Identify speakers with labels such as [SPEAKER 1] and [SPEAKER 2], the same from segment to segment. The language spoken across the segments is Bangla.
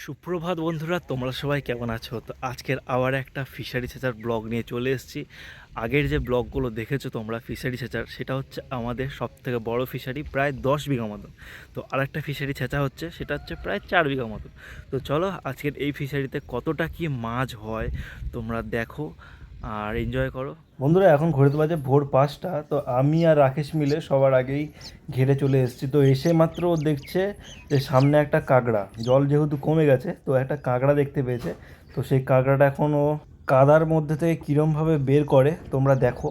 [SPEAKER 1] সুপ্রভাত বন্ধুরা, তোমরা সবাই কেমন আছো? তো আজকের আবার একটা ফিশারি ছেঁচার ব্লগ নিয়ে চলে এসেছি। আগের যে ব্লগগুলো দেখেছো তোমরা ফিশারি ছেঁচার, সেটা হচ্ছে আমাদের সবথেকে বড় ফিশারি, প্রায় 10 বিঘা মতন। তো আরেকটা ফিশারি ছেঁচা হচ্ছে, সেটা হচ্ছে প্রায় 4 বিঘা মতন। তো চলো আজকের এই ফিশারিতে কতটা কি মাছ হয় তোমরা দেখো আর এনজয় করো। বন্ধুরা, এখন ঘড়িতে বাজে ভোর 5টা। তো আমি আর রাকেশ মিলে সবার আগেই ঘেরে চলে এসেছি। তো এসে মাত্র ও দেখছে যে সামনে একটা কাঁকড়া, জল যেহেতু কমে গেছে তো একটা কাঁকড়া দেখতে পেয়েছে। তো সেই কাঁকড়াটা এখন ও কাদার মধ্যে থেকে কীরমভাবে বের করে তোমরা দেখো।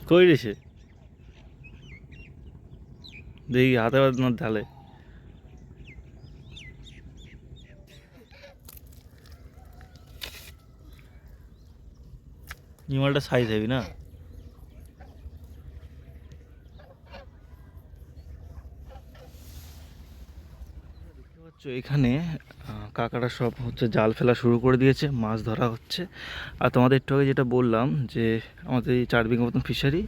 [SPEAKER 1] কই রে সে, দেখি হাতে না ঢালে। নিমালটা সাইজ হেবি না? দেখতে পাচ্ছ এখানে কাকারা সব হচ্ছে জাল ফেলা শুরু করে দিয়েছে, মাছ ধরা হচ্ছে। আর তোমাদের একটু আগে যেটা বললাম যে আমাদের এই 4 বিঘা মতন ফিশারি।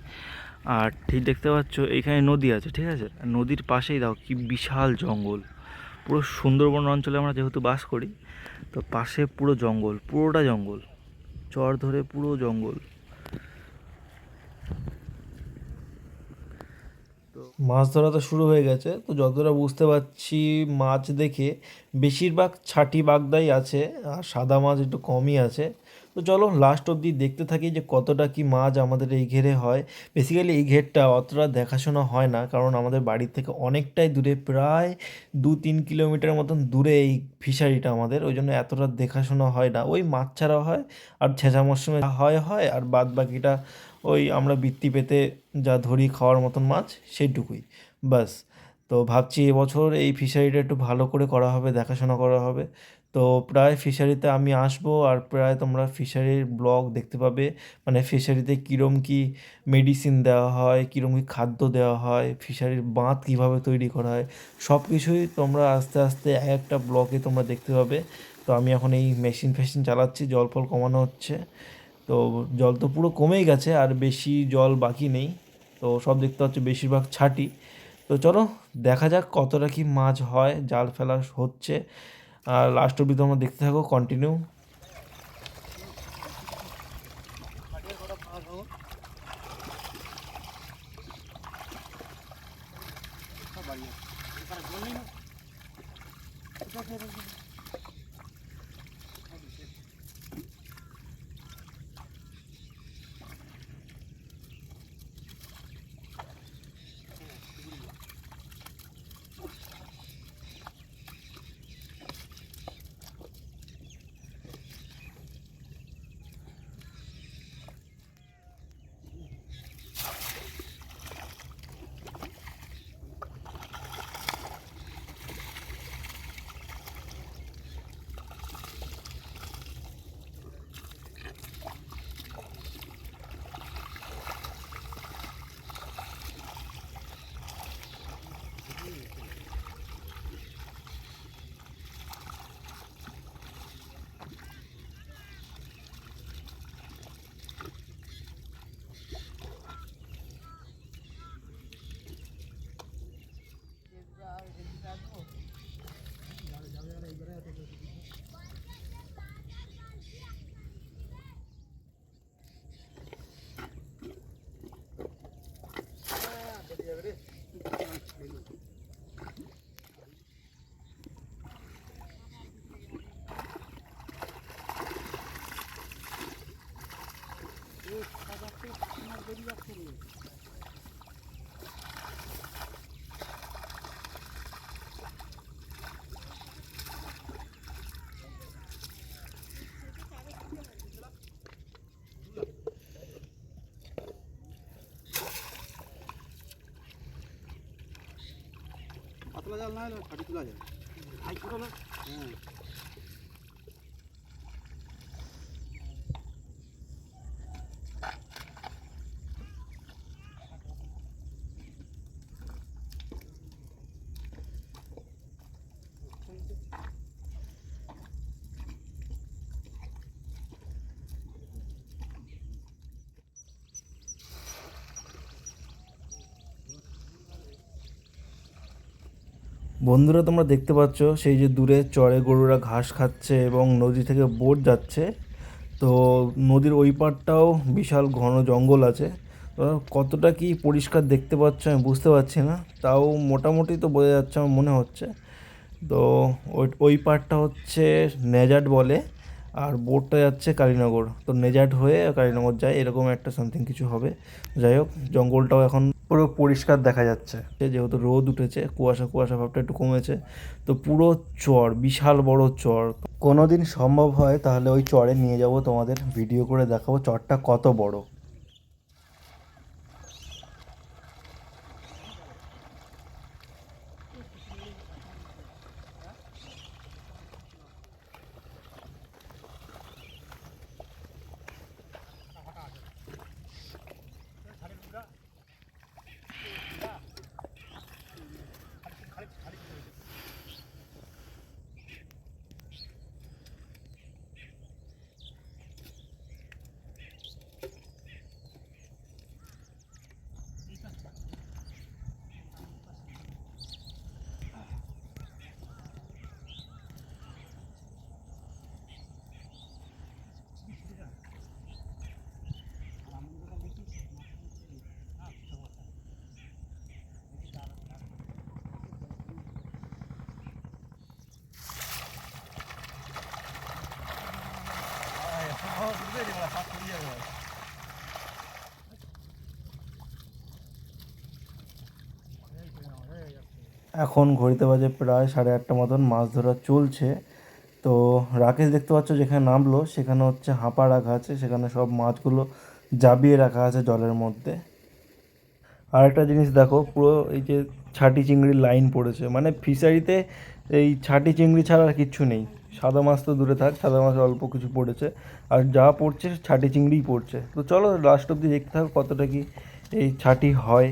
[SPEAKER 1] আর ঠিক দেখতে পাচ্ছ এখানে নদী আছে, ঠিক আছে? আর নদীর পাশেই দাও কি বিশাল জঙ্গল। পুরো সুন্দরবন অঞ্চলে আমরা যেহেতু বাস করি, তো পাশে পুরো জঙ্গল, পুরোটা জঙ্গল, চর ধরে পুরো জঙ্গল। তো মাছ ধরা তো শুরু হয়ে গেছে। তো যতটা বুঝতে পারছি মাছ দেখে বেশিরভাগ ছাটি বাগদাই আছে, আর সাদা মাছ একটু কমই আছে। তো চলো লাস্ট অবধি দেখতে থাকি যে কতটা কি মাছ আমাদের এই ঘেরে হয়। বেসিক্যালি এই ঘেরটা অতটা দেখাশোনা হয় না, কারণ আমাদের বাড়ির থেকে অনেকটাই দূরে, প্রায় 2-3 কিলোমিটার মতন দূরে এই ফিশারিটা আমাদের, ওই জন্য এতটা দেখাশোনা হয় না। ওই মাছ ছাড়া হয় আর ছেঁচা মরশুমে হয় হয়, আর বাদ বাকিটা ওই আমরা বৃত্তি পেতে যা ধরি খাওয়ার মতন মাছ সেইটুকুই, বাস। তো ভাবছি এবছর এই ফিশারিটা একটু ভালো করে করা হবে, দেখাশোনা করা হবে। তো প্রায় ফিশারিতে আমি আসবো, আর প্রায় তোমরা ফিশারির ব্লগ দেখতে পাবে। মানে ফিশারিতে কীরম কী মেডিসিন দেওয়া হয়, কীরম কী খাদ্য দেওয়া হয়, ফিশারির বাঁধ কীভাবে তৈরি করা হয়, সব কিছুই তোমরা আস্তে আস্তে এক একটা ব্লগে তোমরা দেখতে পাবে। তো আমি এখন এই মেশিন ফেশিন চালাচ্ছি, জল ফল কমানো হচ্ছে। তো জল তো পুরো কমেই গেছে, আর বেশি জল বাকি নেই। তো সব দেখতে হচ্ছে বেশিরভাগ ছাটি। তো চলো দেখা যাক কতটা কি মাছ হয়, জাল ফেলা হচ্ছে। আর লাস্ট অব্দি তোমরা দেখতে থাকো, কন্টিনিউ।
[SPEAKER 2] পাতলা জাল না হলে ফাটি তোলা যায়। হাই ছোট না, হ্যাঁ।
[SPEAKER 1] বন্ধুরা তোমরা দেখতে পাচ্ছ সেই যে দূরে চড়ে গরুরা ঘাস খাচ্ছে এবং নদী থেকে বোট যাচ্ছে। তো নদীর ওই পাড়টাও বিশাল ঘন জঙ্গল আছে। তো কতটা কি পরিষ্কার দেখতে পাচ্ছ আমি বুঝতে পারছি না, তাও মোটামুটি তো বোঝা যাচ্ছে আমার মনে হচ্ছে। তো ওই ওই পাড়টা হচ্ছে নেজাট বলে, আর বোটটা যাচ্ছে কালীনগর। তো নেজাট হয়ে কালীনগর যায় এরকম একটা সামথিং কিছু হবে। যাই হোক, জঙ্গলটাও এখন পুরো পরিষ্কার দেখা যাচ্ছে, যেহেতু রোদ উঠেছে, কুয়াশা কুয়াশা ভাবটা একটু কমেছে। তো পুরো চর, বিশাল বড় চর। কোনো দিন সম্ভব হয় তাহলে ওই চরে নিয়ে যাব, তোমাদের ভিডিও করে দেখাবো চরটা কত বড়। এখন ঘড়িতে বাজে প্রায় 8:30 মতন, মাছ ধরা চলছে। তো রাকেশ দেখতে পাচ্ছ যেখানে নামলো সেখানে হচ্ছে হাঁপা রাখা আছে, সেখানে সব মাছগুলো জাবিয়ে রাখা আছে জলের মধ্যে। আর একটা জিনিস দেখো, পুরো এই যে ছাটি চিংড়ির লাইন পড়েছে, মানে ফিশারিতে এই ছাটি চিংড়ি ছাড়া আর কিচ্ছু নেই। সাদা মাছ তো দূরে থাক, সাদা মাছ অল্প কিছু পড়েছে, আর যা পড়ছে ছাটি চিংড়িই পড়ছে। তো চলো লাস্ট অব্দি দেখতে থাকো কতটা কি এই ছাটি হয়।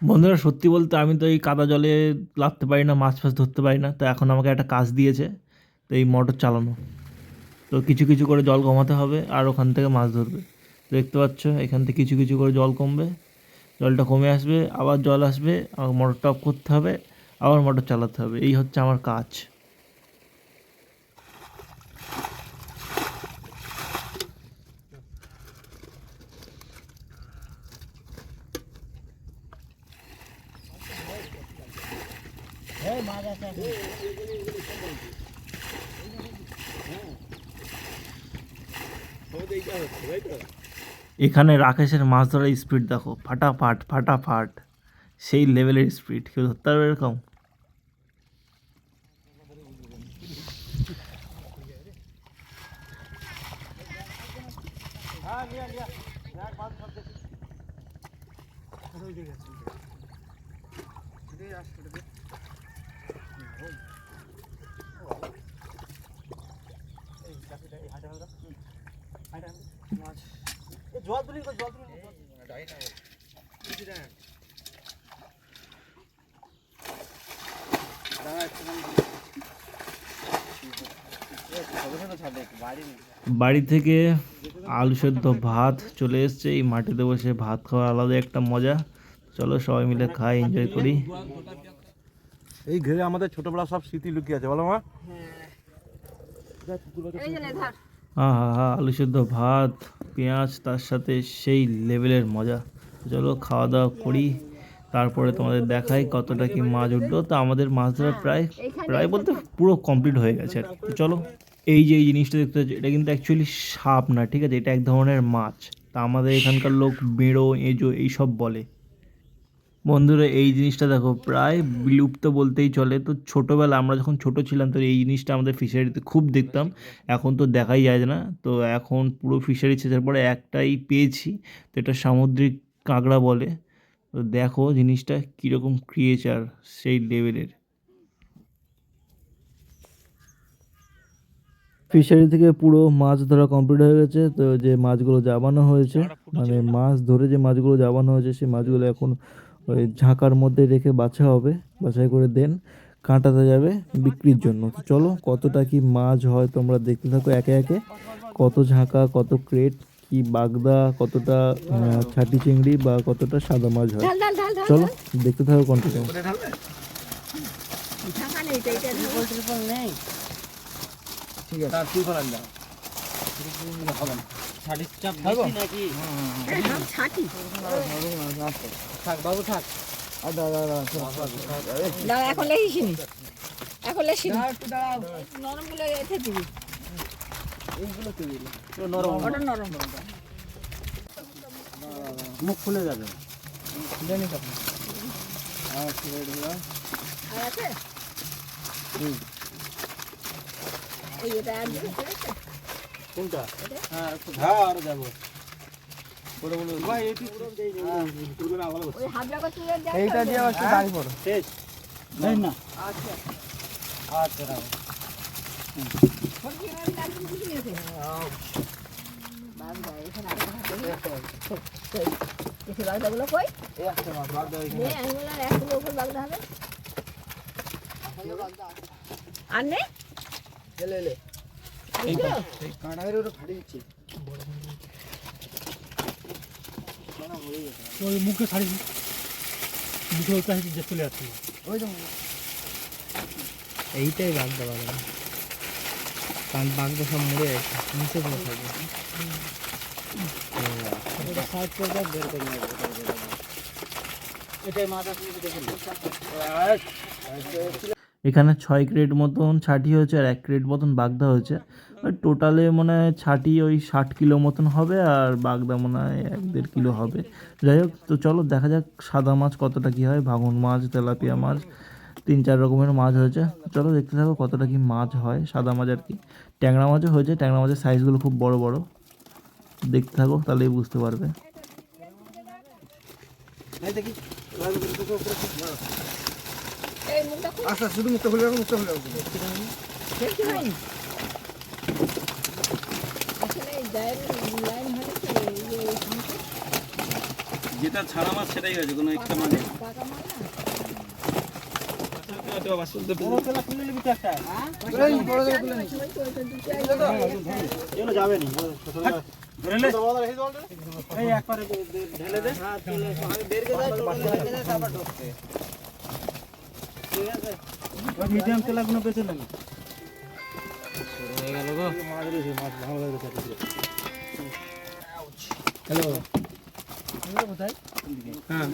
[SPEAKER 1] বন্ধুরা সত্যি বলতে আমি তো এই কাদা জলে নামতে পারি না, মাছ ফাছ ধরতে পারি না। তো এখন আমাকে একটা কাজ দিয়েছে, তো এই মোটর চালানো। তো কিছু কিছু করে জল কমাতে হবে আর ওখান থেকে মাছ ধরবে। তো দেখতে পাচ্ছ এখান থেকে কিছু কিছু করে জল কমবে, জলটা কমে আসবে, আবার জল আসবে, আমাকে মোটরটা অফ করতে হবে, আবার মোটর চালাতে হবে। এই হচ্ছে আমার কাজ। এখানে রাকেশের মাছ ধরার স্পিড দেখো, ফাটাফাট ফাটাফাট, সেই লেভেলের স্পিড। কেউ ধরতে পারবে এরকম?
[SPEAKER 2] জল তুলি জল তুলি
[SPEAKER 1] বাড়ি থেকে আলু সেদ্ধ ভাত চলে এসছে, এই মাটিতে বসে ভাত খাওয়া আলাদা একটা মজা। চলো সবাই মিলে খাই, এনজয় করি।
[SPEAKER 2] এই ঘিরে আমাদের ছোটবেলা সব স্মৃতি লুকিয়ে আছে, বলো মা।
[SPEAKER 1] হা হা হা, আলু সেদ্ধ ভাত, পেঁয়াজ, তার সাথে সেই লেভেলের মজা। চলো খাওয়া দাওয়া করি, তারপরে তোমাদের দেখাই কতটা কি মাছ উঠলো। তো আমাদের মাছ ধরা প্রায় প্রায় বলতে পুরো কমপ্লিট হয়ে গেছে আর কি। তো চলো, এই যে এই জিনিসটা দেখতে পাচ্ছ, এটা কিন্তু অ্যাকচুয়ালি সাপ না, ঠিক আছে, এটা এক ধরনের মাছ। তা আমাদের এখানকার লোক বেড়ো, এঁজো এইসব বলে। বন্ধুরা এই জিনিসটা দেখো প্রায় বিলুপ্ত বলতেই চলে। তো ছোটোবেলা আমরা যখন ছোট ছিলাম তো এই জিনিসটা আমাদের ফিশারিতে খুব দেখতাম, এখন তো দেখাই যায় না। তো এখন পুরো ফিশারি ছেঁচার পরে একটাই পেয়েছি, তো এটা সামুদ্রিক কাঁকড়া বলে। তো দেখো জিনিসটা কীরকম ক্রিয়েচার, সেই লেভেলের। ফিশারি থেকে পুরো মাছ ধরা কমপ্লিট হয়ে গেছে। তো যে মাছগুলো জাবানো হয়েছে, মানে মাছ ধরে যে মাছগুলো জাবানো হয়েছে সেই মাছগুলো এখন ওই ঝাঁকার মধ্যে রেখে বাছা হবে, বাছাই করে দেন কাঁটাতে যাবে বিক্রির জন্য। তো চলো কতটা কি মাছ হয় তোমরা দেখতে থাকো একে একে, কত ঝাঁকা, কত ক্রেট, কি বাগদা, কতটা ছাটি চিংড়ি বা কতটা সাদা মাছ হয়। চলো দেখতে থাকো কন্টিনিউ।
[SPEAKER 2] ঠিক আছে তার তুই ফলান দাও হবে না ছাড়ির চাপ বেশি নাকি
[SPEAKER 3] ছাটি
[SPEAKER 2] থাক বাবু থাক
[SPEAKER 3] দাও এখন লেখিসনি, এখন লেখিসনি নরম গুলো এতে দিবি,
[SPEAKER 2] এইগুলো তো দিবি নরম
[SPEAKER 3] ওটা নরম
[SPEAKER 2] মুখ খুলে যাবে জানি তো আর
[SPEAKER 3] আছে এই এটা আর দিবি
[SPEAKER 2] কোনটা হ্যাঁ আর যাবো ওটা বলো ভাই এটি পুরো দেই পুরো না ভালো
[SPEAKER 3] ওই হাত লাগা তুলে দাও
[SPEAKER 2] এইটা দিয়ে আবার দাঁড়ি পড়ো শেষ দেন না আচ্ছা আচ্ছা দাও
[SPEAKER 3] ফোন কি আর দাঁড়ি কিছু নিয়েছে বাবা এখানে আছে কিছু বাগদাগুলো কই
[SPEAKER 2] এই একটা মাছ বাদ দাও
[SPEAKER 3] নে আমি বললাম এক কিলো উপর বাগদা হবে আর নেই
[SPEAKER 2] লে লে
[SPEAKER 3] এই তো
[SPEAKER 2] এই কাঁটার উপরে ফাড়ি দিচ্ছে
[SPEAKER 4] ওই মুখে ছাড়ি মুখে ওই পাশে যে চলে আসছে
[SPEAKER 2] ওই তো
[SPEAKER 4] এইটাই বাগদা বাগদা কারণ বাগদা সব মরে গেছে নিচে পড়ে থাকবে
[SPEAKER 2] এটা সাইড করে বের করে নেব এটাই মাছ আসলে দেখেন
[SPEAKER 1] এখানে 6 ক্রেট মতন ছাটি হয়েছে আর 1 ক্রেট মতন বাগদা হয়েছে। টোটালে মনে হয় ছাটি ওই 60 কিলো মতন হবে আর বাগদা মনে হয় 1-1.5 কিলো হবে। যাই হোক, তো চলো দেখা যাক সাদা মাছ কতটা কী হয়, ভাঙন মাছ, তেলাপিয়া মাছ, 3-4 রকমের মাছ হয়েছে। চলো দেখতে থাকো কতটা কি মাছ হয়, সাদা মাছ আর কি। ট্যাংরা মাছও হয়েছে, ট্যাংরা মাছের সাইজগুলো খুব বড় বড়। দেখতে থাকো তাহলেই বুঝতে পারবে।
[SPEAKER 2] এই দেখি
[SPEAKER 3] এই মুখটা খুব
[SPEAKER 2] আচ্ছা শুধু মুখটা খুলে রাখো মুখটা খুলে রাখো
[SPEAKER 3] দেখতে হয়নি আসলে এই লাইন হলে তো এই যে সংখ্যা
[SPEAKER 2] যেটা ছাড়া মাছ সেটাই হয়েছে কোনো একটা মানে
[SPEAKER 3] পাকা মাল না
[SPEAKER 2] বড় তেলা খুলে নিবি তো একটা এই বড় তেলা খুলে নিবি এগুলো যাবে নি ধরে লে এই একবারে ঢেলে দে হ্যাঁ চলে আমি বের করে দাও তারপর ঢোকতে ঠিক আছে ওই মিডিয়াম তেলাগুলো বেঁচে নেবে হয়ে গেল গো মাছ রয়েছে মাছ ভালো লাগছে হ্যালো কোথায় হ্যাঁ